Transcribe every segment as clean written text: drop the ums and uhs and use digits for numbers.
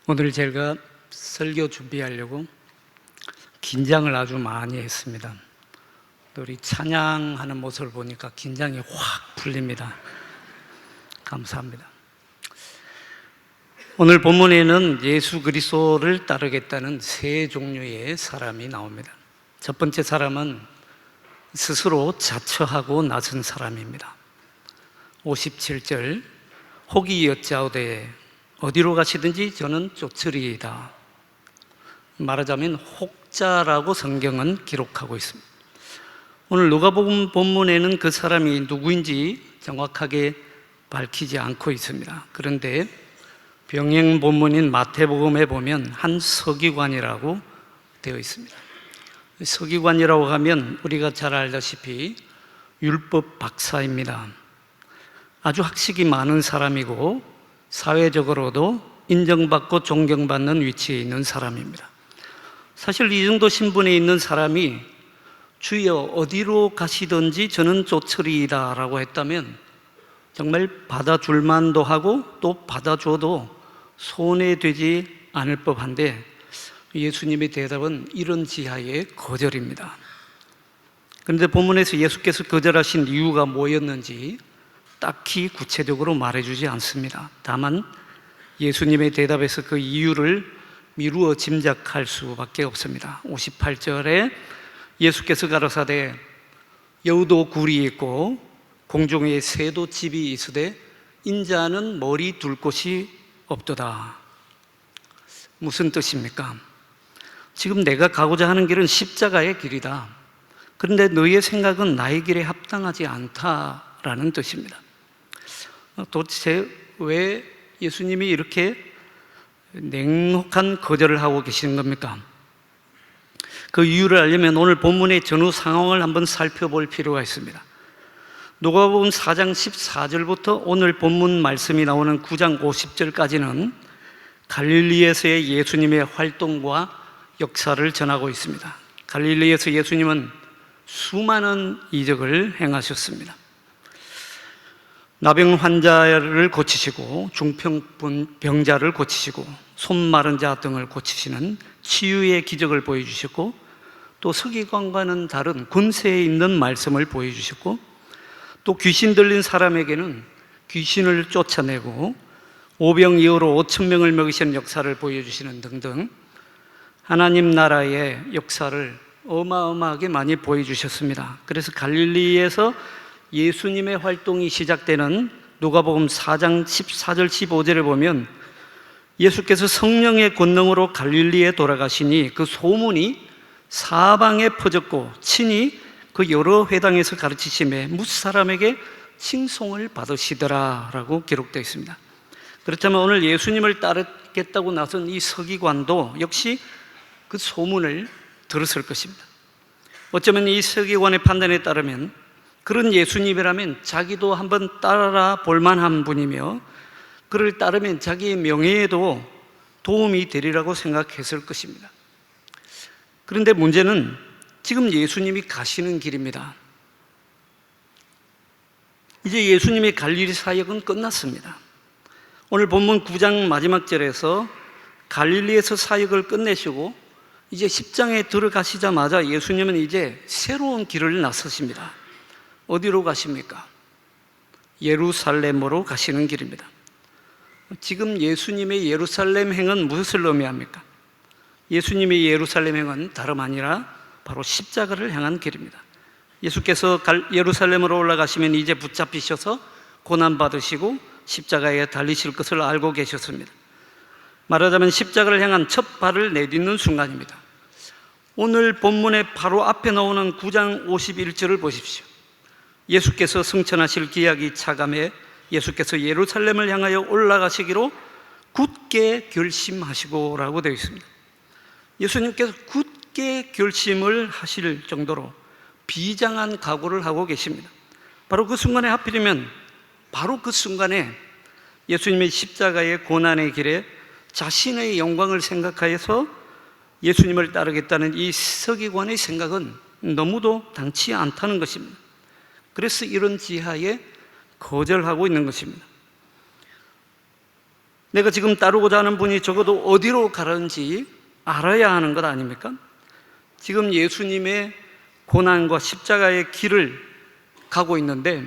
오늘 제가 설교 준비하려고 긴장을 아주 많이 했습니다. 우리 찬양하는 모습을 보니까 긴장이 확 풀립니다. 감사합니다. 오늘 본문에는 예수 그리스도를 따르겠다는 세 종류의 사람이 나옵니다. 첫 번째 사람은 스스로 자처하고 나선 사람입니다. 57절, 혹이 여짜오되 어디로 가시든지 저는 쫓으리이다. 말하자면 혹자라고 성경은 기록하고 있습니다. 오늘 누가복음 본문에는 그 사람이 누구인지 정확하게 밝히지 않고 있습니다. 그런데 병행 본문인 마태복음에 보면 한 서기관이라고 되어 있습니다. 서기관이라고 하면 우리가 잘 알다시피 율법 박사입니다. 아주 학식이 많은 사람이고 사회적으로도 인정받고 존경받는 위치에 있는 사람입니다. 사실 이 정도 신분에 있는 사람이 주여 어디로 가시든지 저는 쫓으리이다 라고 했다면 정말 받아줄 만도 하고 또 받아줘도 손해되지 않을 법한데 예수님의 대답은 이런 지하의 거절입니다. 그런데 본문에서 예수께서 거절하신 이유가 뭐였는지 딱히 구체적으로 말해주지 않습니다. 다만 예수님의 대답에서 그 이유를 미루어 짐작할 수밖에 없습니다. 58절에 예수께서 가라사대 여우도 굴이 있고 공중에 새도 집이 있으되 인자는 머리 둘 곳이 없도다. 무슨 뜻입니까? 지금 내가 가고자 하는 길은 십자가의 길이다. 그런데 너희의 생각은 나의 길에 합당하지 않다라는 뜻입니다. 도대체 왜 예수님이 이렇게 냉혹한 거절을 하고 계시는 겁니까? 그 이유를 알려면 오늘 본문의 전후 상황을 한번 살펴볼 필요가 있습니다. 누가복음 4장 14절부터 오늘 본문 말씀이 나오는 9장 50절까지는 갈릴리에서의 예수님의 활동과 역사를 전하고 있습니다. 갈릴리에서 예수님은 수많은 이적을 행하셨습니다. 나병 환자를 고치시고 중풍병자를 고치시고 손 마른 자 등을 고치시는 치유의 기적을 보여주셨고 또 서기관과는 다른 권세 있는 말씀을 보여주셨고 또 귀신 들린 사람에게는 귀신을 쫓아내고 오병이어로 5,000명을 먹이시는 역사를 보여주시는 등등 하나님 나라의 역사를 어마어마하게 많이 보여주셨습니다. 그래서 갈릴리에서 예수님의 활동이 시작되는 누가복음 4장 14절 15절에 보면 예수께서 성령의 권능으로 갈릴리에 돌아가시니 그 소문이 사방에 퍼졌고 친히 그 여러 회당에서 가르치심에 무사람에게 칭송을 받으시더라 라고 기록되어 있습니다. 그렇다면 오늘 예수님을 따르겠다고 나선 이 서기관도 역시 그 소문을 들었을 것입니다. 어쩌면 이 서기관의 판단에 따르면 그런 예수님이라면 자기도 한번 따라 볼 만한 분이며 그를 따르면 자기의 명예에도 도움이 되리라고 생각했을 것입니다. 그런데 문제는 지금 예수님이 가시는 길입니다. 이제 예수님의 갈릴리 사역은 끝났습니다. 오늘 본문 9장 마지막 절에서 갈릴리에서 사역을 끝내시고 이제 10장에 들어가시자마자 예수님은 이제 새로운 길을 나서십니다. 어디로 가십니까? 예루살렘으로 가시는 길입니다. 지금 예수님의 예루살렘 행은 무엇을 의미합니까? 예수님의 예루살렘 행은 다름 아니라 바로 십자가를 향한 길입니다. 예수께서 예루살렘으로 올라가시면 이제 붙잡히셔서 고난받으시고 십자가에 달리실 것을 알고 계셨습니다. 말하자면 십자가를 향한 첫 발을 내딛는 순간입니다. 오늘 본문의 바로 앞에 나오는 9장 51절을 보십시오. 예수께서 승천하실 기약이 차감해 예수께서 예루살렘을 향하여 올라가시기로 굳게 결심하시고 라고 되어 있습니다. 예수님께서 굳게 결심을 하실 정도로 비장한 각오를 하고 계십니다. 바로 그 순간에 하필이면 바로 그 순간에 예수님의 십자가의 고난의 길에 자신의 영광을 생각하여서 예수님을 따르겠다는 이 서기관의 생각은 너무도 당치 않다는 것입니다. 그래서 이런 지하에 거절하고 있는 것입니다. 내가 지금 따르고자 하는 분이 적어도 어디로 가는지 알아야 하는 것 아닙니까? 지금 예수님의 고난과 십자가의 길을 가고 있는데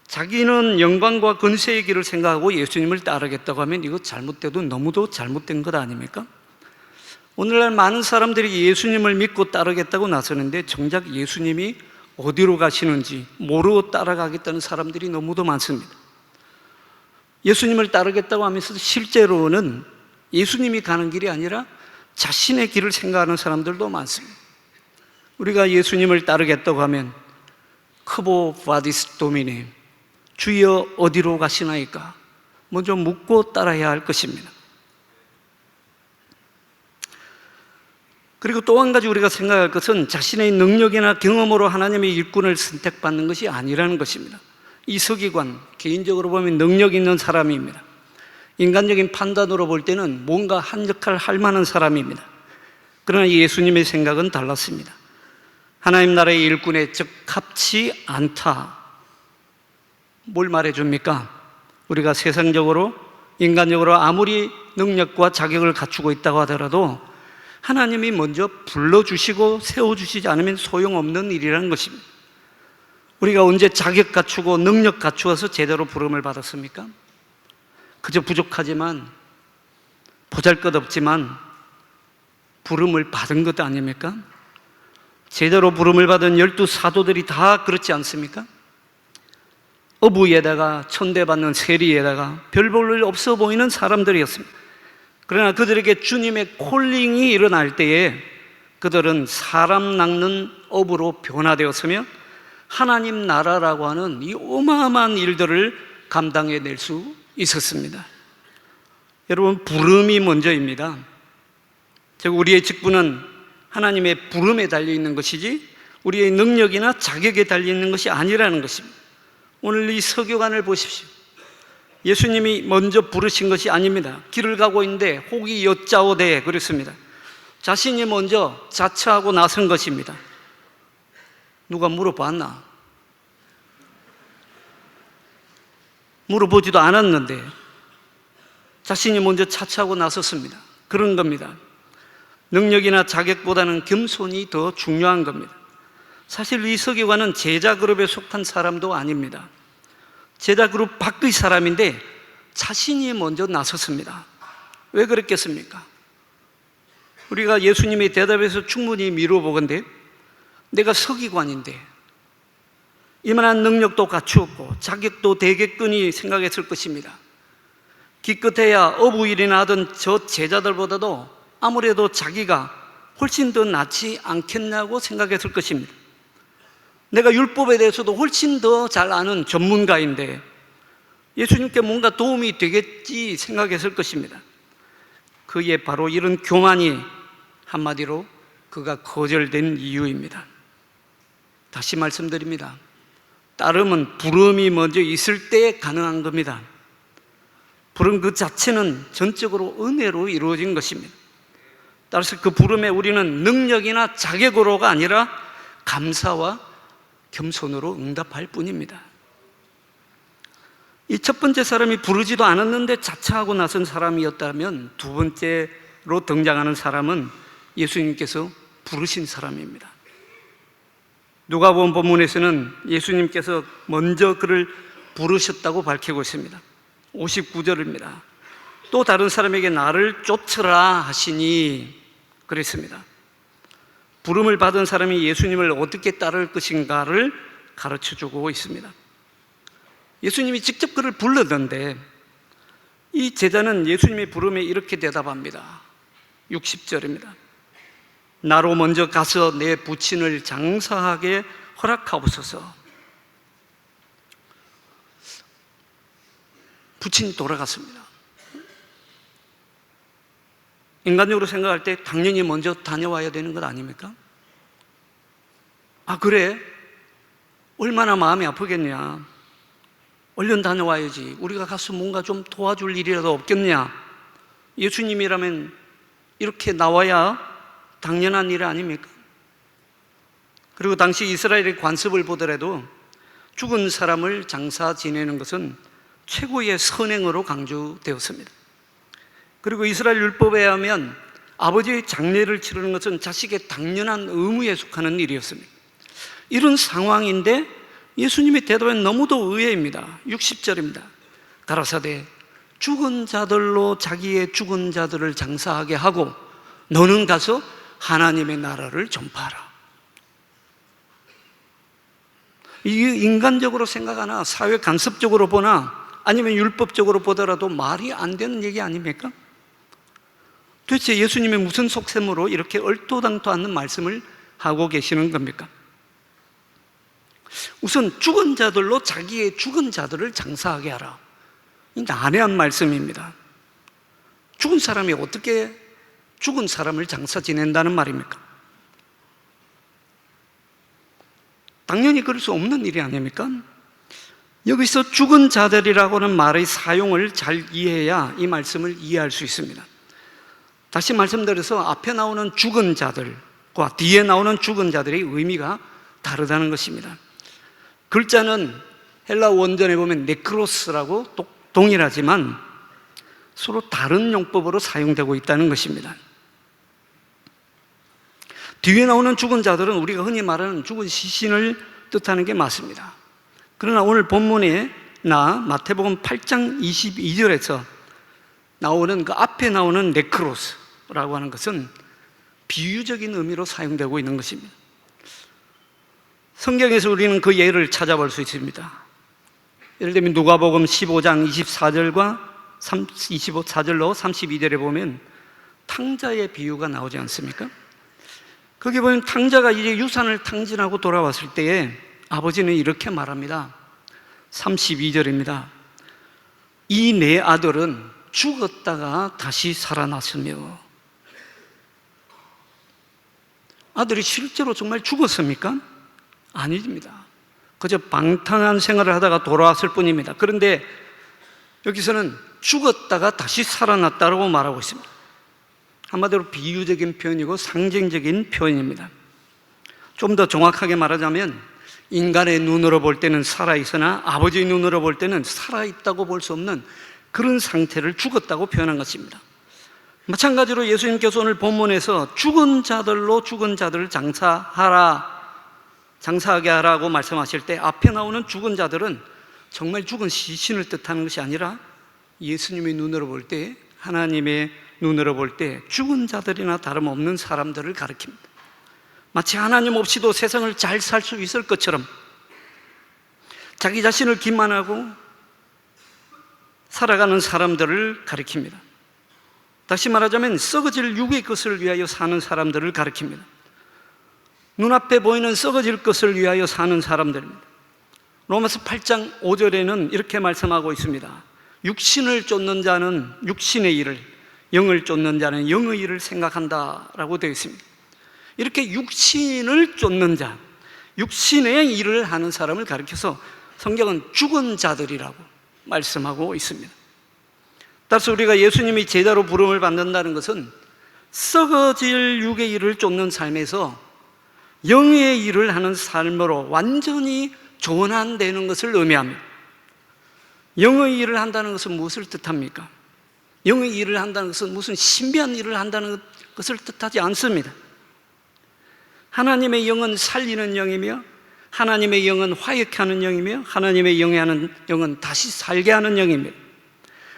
자기는 영광과 권세의 길을 생각하고 예수님을 따르겠다고 하면 이거 잘못돼도 너무도 잘못된 것 아닙니까? 오늘날 많은 사람들이 예수님을 믿고 따르겠다고 나서는데 정작 예수님이 어디로 가시는지 모르고 따라가겠다는 사람들이 너무도 많습니다. 예수님을 따르겠다고 하면서 실제로는 예수님이 가는 길이 아니라 자신의 길을 생각하는 사람들도 많습니다. 우리가 예수님을 따르겠다고 하면 크보 바디스 도미니, 주여 어디로 가시나이까 먼저 묻고 따라야 할 것입니다. 그리고 또 한 가지 우리가 생각할 것은 자신의 능력이나 경험으로 하나님의 일꾼을 선택받는 것이 아니라는 것입니다. 이 서기관, 개인적으로 보면 능력 있는 사람입니다. 인간적인 판단으로 볼 때는 뭔가 한 역할을 할 만한 사람입니다. 그러나 예수님의 생각은 달랐습니다. 하나님 나라의 일꾼에 적합치 않다. 뭘 말해줍니까? 우리가 세상적으로, 인간적으로 아무리 능력과 자격을 갖추고 있다고 하더라도 하나님이 먼저 불러주시고 세워주시지 않으면 소용없는 일이라는 것입니다. 우리가 언제 자격 갖추고 능력 갖추어서 제대로 부름을 받았습니까? 그저 부족하지만, 보잘것없지만 부름을 받은 것 아닙니까? 제대로 부름을 받은 12 사도들이 다 그렇지 않습니까? 어부에다가 천대받는 세리에다가 별 볼 일 없어 보이는 사람들이었습니다. 그러나 그들에게 주님의 콜링이 일어날 때에 그들은 사람 낚는 어부로 변화되었으며 하나님 나라라고 하는 이 어마어마한 일들을 감당해낼 수 있었습니다. 여러분, 부름이 먼저입니다. 즉 우리의 직분은 하나님의 부름에 달려있는 것이지 우리의 능력이나 자격에 달려있는 것이 아니라는 것입니다. 오늘 이 서교관을 보십시오. 예수님이 먼저 부르신 것이 아닙니다. 길을 가고 있는데 혹이 여짜오되 그랬습니다. 자신이 먼저 자처하고 나선 것입니다. 누가 물어봤나? 물어보지도 않았는데 자신이 먼저 자처하고 나섰습니다. 그런 겁니다. 능력이나 자격보다는 겸손이 더 중요한 겁니다. 사실 이 서기관은 제자 그룹에 속한 사람도 아닙니다. 제자 그룹 밖의 사람인데 자신이 먼저 나섰습니다. 왜 그랬겠습니까? 우리가 예수님의 대답에서 충분히 미뤄보건대 내가 서기관인데 이만한 능력도 갖추었고 자격도 되겠거니 생각했을 것입니다. 기껏해야 어부일이나 하던 저 제자들보다도 아무래도 자기가 훨씬 더 낫지 않겠냐고 생각했을 것입니다. 내가 율법에 대해서도 훨씬 더 잘 아는 전문가인데 예수님께 뭔가 도움이 되겠지 생각했을 것입니다. 그의 바로 이런 교만이 한마디로 그가 거절된 이유입니다. 다시 말씀드립니다. 따름은 부름이 먼저 있을 때 가능한 겁니다. 부름 그 자체는 전적으로 은혜로 이루어진 것입니다. 따라서 그 부름에 우리는 능력이나 자격으로가 아니라 감사와 겸손으로 응답할 뿐입니다. 이 첫 번째 사람이 부르지도 않았는데 자처하고 나선 사람이었다면 두 번째로 등장하는 사람은 예수님께서 부르신 사람입니다. 누가복음 본문에서는 예수님께서 먼저 그를 부르셨다고 밝히고 있습니다. 59절입니다. 또 다른 사람에게 나를 쫓으라 하시니 그랬습니다. 부름을 받은 사람이 예수님을 어떻게 따를 것인가를 가르쳐주고 있습니다. 예수님이 직접 그를 불렀는데 이 제자는 예수님의 부름에 이렇게 대답합니다. 60절입니다. 나로 먼저 가서 내 부친을 장사하게 허락하옵소서. 부친이 돌아갔습니다. 인간적으로 생각할 때 당연히 먼저 다녀와야 되는 것 아닙니까? 아, 그래? 얼마나 마음이 아프겠냐? 얼른 다녀와야지. 우리가 가서 뭔가 좀 도와줄 일이라도 없겠냐? 예수님이라면 이렇게 나와야 당연한 일 아닙니까? 그리고 당시 이스라엘의 관습을 보더라도 죽은 사람을 장사 지내는 것은 최고의 선행으로 강조되었습니다. 그리고 이스라엘 율법에 의하면 아버지의 장례를 치르는 것은 자식의 당연한 의무에 속하는 일이었습니다. 이런 상황인데 예수님의 대답은 너무도 의외입니다. 60절입니다. 가라사대 죽은 자들로 자기의 죽은 자들을 장사하게 하고 너는 가서 하나님의 나라를 전파하라. 이게 인간적으로 생각하나 사회 간섭적으로 보나 아니면 율법적으로 보더라도 말이 안 되는 얘기 아닙니까? 도대체 예수님의 무슨 속셈으로 이렇게 얼토당토 않는 말씀을 하고 계시는 겁니까? 우선 죽은 자들로 자기의 죽은 자들을 장사하게 하라. 이 난해한 말씀입니다. 죽은 사람이 어떻게 죽은 사람을 장사 지낸다는 말입니까? 당연히 그럴 수 없는 일이 아닙니까? 여기서 죽은 자들이라고 하는 말의 사용을 잘 이해해야 이 말씀을 이해할 수 있습니다. 다시 말씀드려서 앞에 나오는 죽은 자들과 뒤에 나오는 죽은 자들의 의미가 다르다는 것입니다. 글자는 헬라 원전에 보면 네크로스라고 동일하지만 서로 다른 용법으로 사용되고 있다는 것입니다. 뒤에 나오는 죽은 자들은 우리가 흔히 말하는 죽은 시신을 뜻하는 게 맞습니다. 그러나 오늘 본문에 마태복음 8장 22절에서 나오는 그 앞에 나오는 네크로스라고 하는 것은 비유적인 의미로 사용되고 있는 것입니다. 성경에서 우리는 그 예를 찾아볼 수 있습니다. 예를 들면 누가복음 15장 24절과 24절로 32절에 보면 탕자의 비유가 나오지 않습니까? 거기 보면 탕자가 이제 유산을 탕진하고 돌아왔을 때에 아버지는 이렇게 말합니다. 32절입니다. 이 내 아들은 죽었다가 다시 살아났으며. 아들이 실제로 정말 죽었습니까? 아닙니다. 그저 방탕한 생활을 하다가 돌아왔을 뿐입니다. 그런데 여기서는 죽었다가 다시 살아났다고 말하고 있습니다. 한마디로 비유적인 표현이고 상징적인 표현입니다. 좀 더 정확하게 말하자면 인간의 눈으로 볼 때는 살아있으나 아버지의 눈으로 볼 때는 살아있다고 볼 수 없는 그런 상태를 죽었다고 표현한 것입니다. 마찬가지로 예수님께서 오늘 본문에서 죽은 자들로 죽은 자들을 장사하게 하라고 말씀하실 때 앞에 나오는 죽은 자들은 정말 죽은 시신을 뜻하는 것이 아니라 예수님의 눈으로 볼 때, 하나님의 눈으로 볼 때 죽은 자들이나 다름없는 사람들을 가리킵니다. 마치 하나님 없이도 세상을 잘 살 수 있을 것처럼 자기 자신을 기만하고 살아가는 사람들을 가리킵니다. 다시 말하자면 썩어질 육의 것을 위하여 사는 사람들을 가리킵니다. 눈앞에 보이는 썩어질 것을 위하여 사는 사람들입니다. 로마서 8장 5절에는 이렇게 말씀하고 있습니다. 육신을 쫓는 자는 육신의 일을, 영을 쫓는 자는 영의 일을 생각한다라고 되어 있습니다. 이렇게 육신을 쫓는 자, 육신의 일을 하는 사람을 가리켜서 성경은 죽은 자들이라고 말씀하고 있습니다. 따라서 우리가 예수님이 제자로 부름을 받는다는 것은 썩어질 육의 일을 쫓는 삶에서 영의 일을 하는 삶으로 완전히 전환되는 것을 의미합니다. 영의 일을 한다는 것은 무엇을 뜻합니까? 영의 일을 한다는 것은 무슨 신비한 일을 한다는 것을 뜻하지 않습니다. 하나님의 영은 살리는 영이며 하나님의 영은 화역케 하는 영이며 하나님의 영은 다시 살게 하는 영입니다.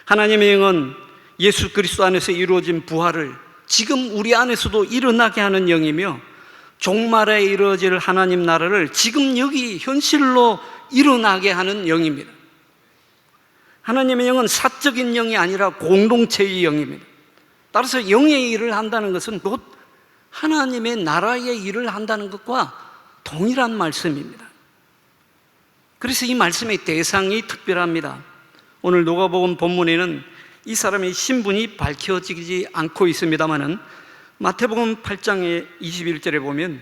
하나님의 영은 예수 그리스도 안에서 이루어진 부활을 지금 우리 안에서도 일어나게 하는 영이며 종말에 이루어질 하나님 나라를 지금 여기 현실로 일어나게 하는 영입니다. 하나님의 영은 사적인 영이 아니라 공동체의 영입니다. 따라서 영의 일을 한다는 것은 곧 하나님의 나라의 일을 한다는 것과 동일한 말씀입니다. 그래서 이 말씀의 대상이 특별합니다. 오늘 누가복음 본문에는 이 사람의 신분이 밝혀지지 않고 있습니다만은 마태복음 8장의 21절에 보면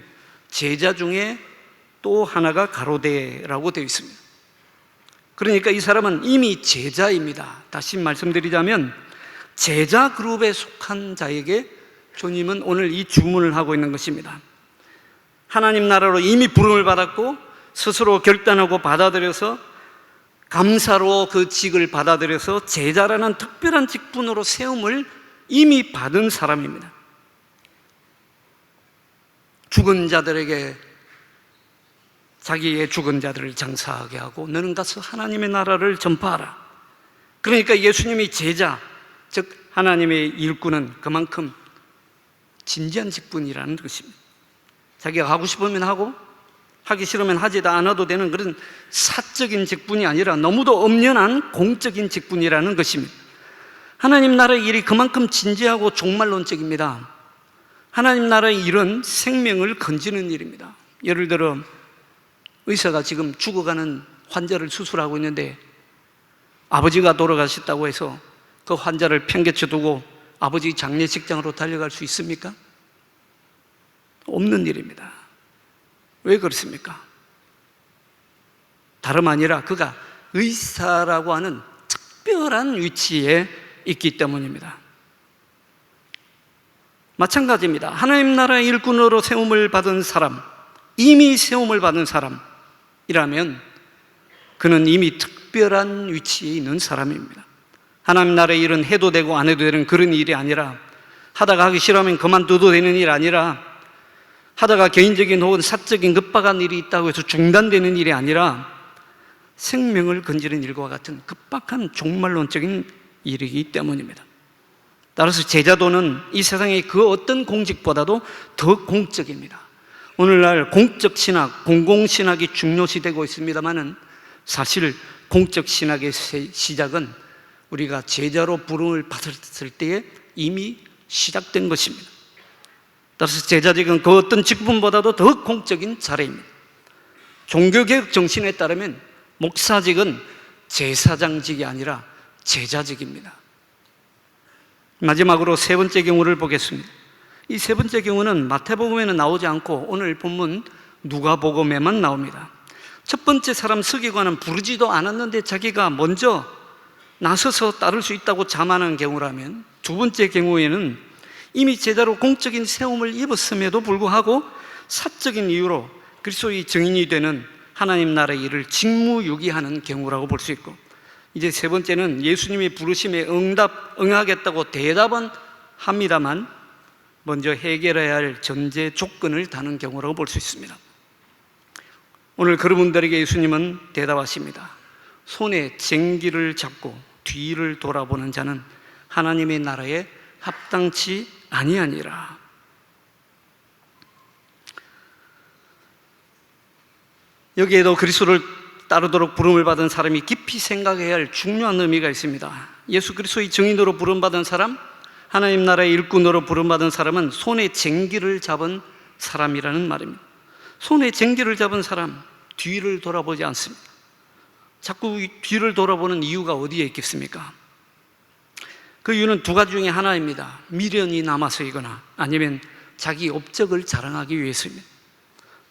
제자 중에 또 하나가 가로대라고 되어 있습니다. 그러니까 이 사람은 이미 제자입니다. 다시 말씀드리자면 제자 그룹에 속한 자에게 주님은 오늘 이 주문을 하고 있는 것입니다. 하나님 나라로 이미 부름을 받았고 스스로 결단하고 받아들여서 감사로 그 직을 받아들여서 제자라는 특별한 직분으로 세움을 이미 받은 사람입니다. 죽은 자들에게 자기의 죽은 자들을 장사하게 하고 너는 가서 하나님의 나라를 전파하라. 그러니까 예수님이 제자, 즉 하나님의 일꾼은 그만큼 진지한 직분이라는 것입니다. 자기가 하고 싶으면 하고 하기 싫으면 하지도 않아도 되는 그런 사적인 직분이 아니라 너무도 엄연한 공적인 직분이라는 것입니다. 하나님 나라의 일이 그만큼 진지하고 종말론적입니다. 하나님 나라의 일은 생명을 건지는 일입니다. 예를 들어 의사가 지금 죽어가는 환자를 수술하고 있는데 아버지가 돌아가셨다고 해서 그 환자를 평균쳐 두고 아버지 장례식장으로 달려갈 수 있습니까? 없는 일입니다. 왜 그렇습니까? 다름 아니라 그가 의사라고 하는 특별한 위치에 있기 때문입니다. 마찬가지입니다. 하나님 나라의 일꾼으로 세움을 받은 사람, 이미 세움을 받은 사람이라면 그는 이미 특별한 위치에 있는 사람입니다. 하나님 나라의 일은 해도 되고 안 해도 되는 그런 일이 아니라, 하다가 하기 싫으면 그만둬도 되는 일 아니라, 하다가 개인적인 혹은 사적인 급박한 일이 있다고 해서 중단되는 일이 아니라 생명을 건지는 일과 같은 급박한 종말론적인 일이기 때문입니다. 따라서 제자도는 이 세상의 그 어떤 공직보다도 더 공적입니다. 오늘날 공적 신학, 공공신학이 중요시되고 있습니다만은 사실 공적 신학의 시작은 우리가 제자로 부름을 받았을 때에 이미 시작된 것입니다. 따라서 제자직은 그 어떤 직분보다도 더 공적인 자리입니다. 종교개혁 정신에 따르면 목사직은 제사장직이 아니라 제자직입니다. 마지막으로 세 번째 경우를 보겠습니다. 이 세 번째 경우는 마태복음에는 나오지 않고 오늘 본문 누가복음에만 나옵니다. 첫 번째 사람 서기관은 부르지도 않았는데 자기가 먼저 나서서 따를 수 있다고 자만한 경우라면, 두 번째 경우에는 이미 제자로 공적인 세움을 입었음에도 불구하고 사적인 이유로 그리스도의 증인이 되는 하나님 나라의 일을 직무유기하는 경우라고 볼 수 있고, 이제 세 번째는 예수님의 부르심에 응하겠다고 대답은 합니다만 먼저 해결해야 할 전제 조건을 다는 경우라고 볼 수 있습니다. 오늘 그분들에게 예수님은 대답하십니다. 손에 쟁기를 잡고 뒤를 돌아보는 자는 하나님의 나라에 합당치 아니하니라. 여기에도 그리스도를 따르도록 부름을 받은 사람이 깊이 생각해야 할 중요한 의미가 있습니다. 예수 그리스도의 증인으로 부름받은 사람, 하나님 나라의 일꾼으로 부름받은 사람은 손에 쟁기를 잡은 사람이라는 말입니다. 손에 쟁기를 잡은 사람, 뒤를 돌아보지 않습니다. 자꾸 뒤를 돌아보는 이유가 어디에 있겠습니까? 그 이유는 두 가지 중에 하나입니다. 미련이 남아서이거나 아니면 자기 업적을 자랑하기 위해서입니다.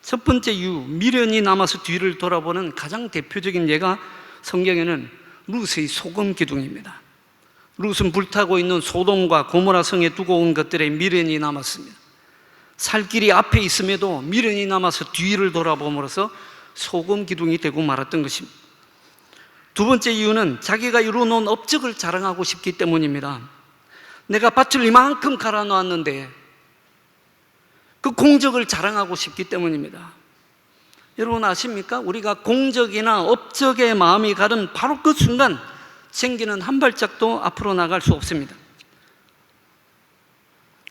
첫 번째 이유, 미련이 남아서 뒤를 돌아보는 가장 대표적인 예가 성경에는 룻의 소금 기둥입니다. 룻은 불타고 있는 소돔과 고모라 성에 두고 온 것들에 미련이 남았습니다. 살 길이 앞에 있음에도 미련이 남아서 뒤를 돌아봄으로써 소금 기둥이 되고 말았던 것입니다. 두 번째 이유는 자기가 이루어놓은 업적을 자랑하고 싶기 때문입니다. 내가 밭을 이만큼 갈아 놓았는데 그 공적을 자랑하고 싶기 때문입니다. 여러분 아십니까? 우리가 공적이나 업적의 마음이 가는 바로 그 순간 생기는 한 발짝도 앞으로 나갈 수 없습니다.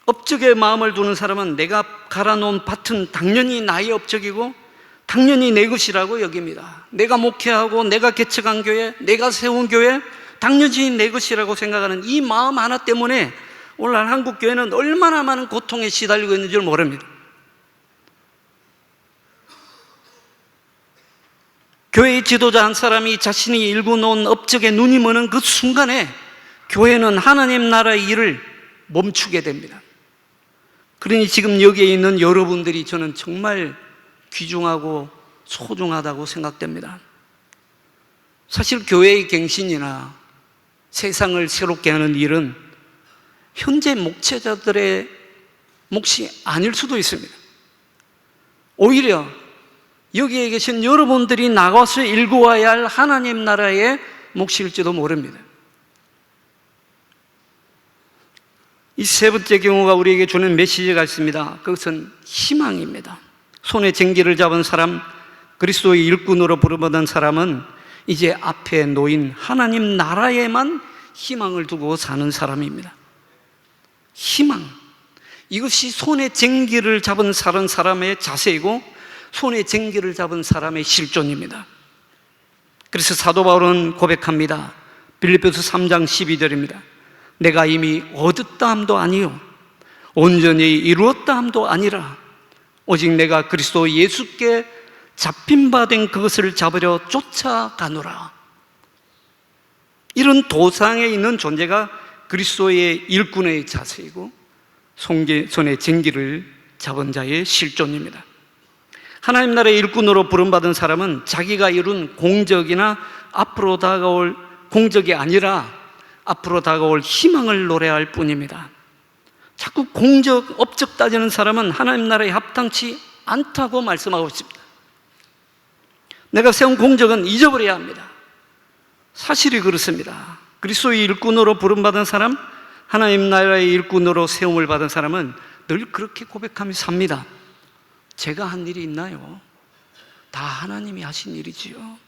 업적의 마음을 두는 사람은 내가 갈아놓은 밭은 당연히 나의 업적이고 당연히 내 것이라고 여깁니다. 내가 목회하고 내가 개척한 교회, 내가 세운 교회 당연히 내 것이라고 생각하는 이 마음 하나 때문에 오늘날 한국 교회는 얼마나 많은 고통에 시달리고 있는 줄 모릅니다. 교회의 지도자 한 사람이 자신이 일궈놓은 업적에 눈이 머는 그 순간에 교회는 하나님 나라의 일을 멈추게 됩니다. 그러니 지금 여기에 있는 여러분들이 저는 정말 귀중하고 소중하다고 생각됩니다. 사실 교회의 갱신이나 세상을 새롭게 하는 일은 현재 목회자들의 몫이 아닐 수도 있습니다. 오히려 여기에 계신 여러분들이 나가서 일구어야 할 하나님 나라의 몫일지도 모릅니다. 이 세 번째 경우가 우리에게 주는 메시지가 있습니다. 그것은 희망입니다. 손에 쟁기를 잡은 사람, 그리스도의 일꾼으로 부름받은 사람은 이제 앞에 놓인 하나님 나라에만 희망을 두고 사는 사람입니다. 희망, 이것이 손에 쟁기를 잡은 사람의 자세이고 손에 쟁기를 잡은 사람의 실존입니다. 그래서 사도 바울은 고백합니다. 빌립보서 3장 12절입니다. 내가 이미 얻었다 함도 아니요 온전히 이루었다 함도 아니라 오직 내가 그리스도 예수께 잡힌 바 된 그것을 잡으려 쫓아가노라. 이런 도상에 있는 존재가 그리스도의 일꾼의 자세이고 손에 쟁기를 잡은 자의 실존입니다. 하나님 나라의 일꾼으로 부름받은 사람은 자기가 이룬 공적이나 앞으로 다가올 공적이 아니라 앞으로 다가올 희망을 노래할 뿐입니다. 자꾸 공적, 업적 따지는 사람은 하나님 나라에 합당치 않다고 말씀하고 있습니다. 내가 세운 공적은 잊어버려야 합니다. 사실이 그렇습니다. 그리스도의 일꾼으로 부름받은 사람, 하나님 나라의 일꾼으로 세움을 받은 사람은 늘 그렇게 고백하며 삽니다. 제가 한 일이 있나요? 다 하나님이 하신 일이지요.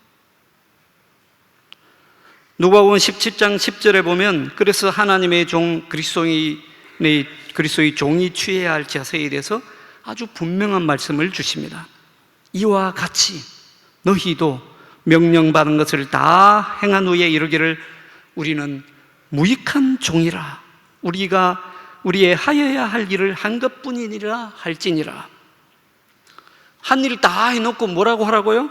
누가복음 17장 10절에 보면 그래서 하나님의 종 그리스도의 종이 취해야 할 자세에 대해서 아주 분명한 말씀을 주십니다. 이와 같이 너희도 명령받은 것을 다 행한 후에 이르기를 우리는 무익한 종이라 우리가 우리의 하여야 할 일을 한 것뿐이니라 할지니라. 한 일을 다 해놓고 뭐라고 하라고요?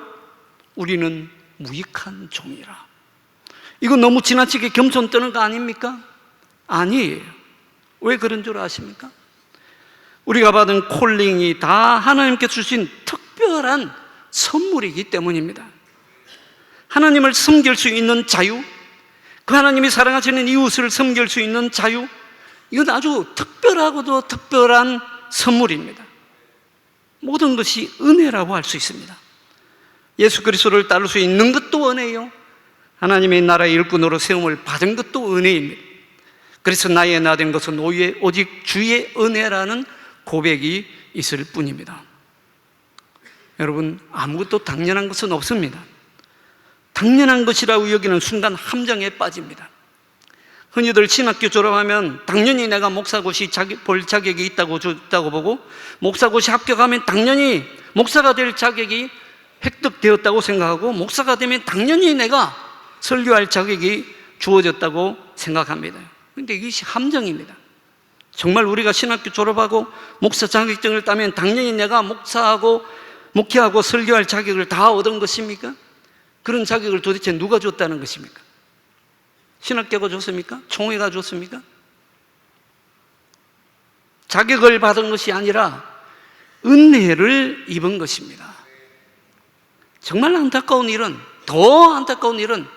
우리는 무익한 종이라. 이거 너무 지나치게 겸손 뜨는 거 아닙니까? 아니에요. 왜 그런 줄 아십니까? 우리가 받은 콜링이 다 하나님께 주신 특별한 선물이기 때문입니다. 하나님을 섬길 수 있는 자유, 그 하나님이 사랑하시는 이웃을 섬길 수 있는 자유, 이건 아주 특별하고도 특별한 선물입니다. 모든 것이 은혜라고 할 수 있습니다. 예수 그리스도를 따를 수 있는 것도 은혜요, 하나님의 나라의 일꾼으로 세움을 받은 것도 은혜입니다. 그래서 나의 나 된 것은 오직 주의 은혜라는 고백이 있을 뿐입니다. 여러분, 아무것도 당연한 것은 없습니다. 당연한 것이라고 여기는 순간 함정에 빠집니다. 흔히들 신학교 졸업하면 당연히 내가 목사고시 볼 자격이 있다고 보고, 목사고시 합격하면 당연히 목사가 될 자격이 획득되었다고 생각하고, 목사가 되면 당연히 내가 설교할 자격이 주어졌다고 생각합니다. 그런데 이것이 함정입니다. 정말 우리가 신학교 졸업하고 목사 자격증을 따면 당연히 내가 목회하고 설교할 자격을 다 얻은 것입니까? 그런 자격을 도대체 누가 줬다는 것입니까? 신학교가 줬습니까? 총회가 줬습니까? 자격을 받은 것이 아니라 은혜를 입은 것입니다. 정말 안타까운 일은, 더 안타까운 일은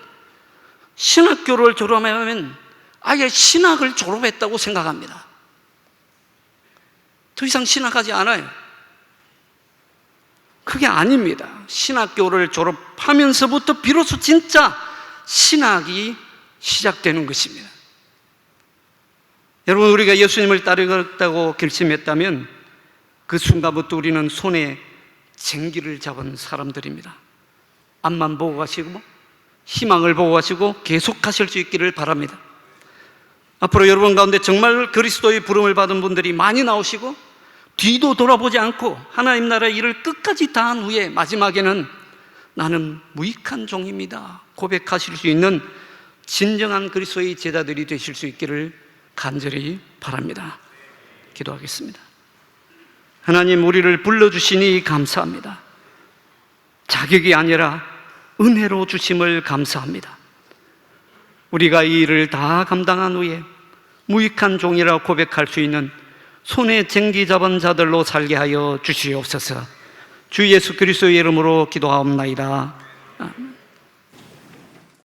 신학교를 졸업하면 아예 신학을 졸업했다고 생각합니다. 더 이상 신학하지 않아요. 그게 아닙니다. 신학교를 졸업하면서부터 비로소 진짜 신학이 시작되는 것입니다. 여러분, 우리가 예수님을 따르겠다고 결심했다면 그 순간부터 우리는 손에 쟁기를 잡은 사람들입니다. 앞만 보고 가시고 희망을 보고 가시고 계속하실 수 있기를 바랍니다. 앞으로 여러분 가운데 정말 그리스도의 부름을 받은 분들이 많이 나오시고 뒤도 돌아보지 않고 하나님 나라의 일을 끝까지 다한 후에 마지막에는 나는 무익한 종입니다 고백하실 수 있는 진정한 그리스도의 제자들이 되실 수 있기를 간절히 바랍니다. 기도하겠습니다. 하나님, 우리를 불러주시니 감사합니다. 자격이 아니라 은혜로 주심을 감사합니다. 우리가 이 일을 다 감당한 후에 무익한 종이라 고백할 수 있는 손에 쟁기 잡은 자들로 살게 하여 주시옵소서. 주 예수 그리스도의 이름으로 기도하옵나이다.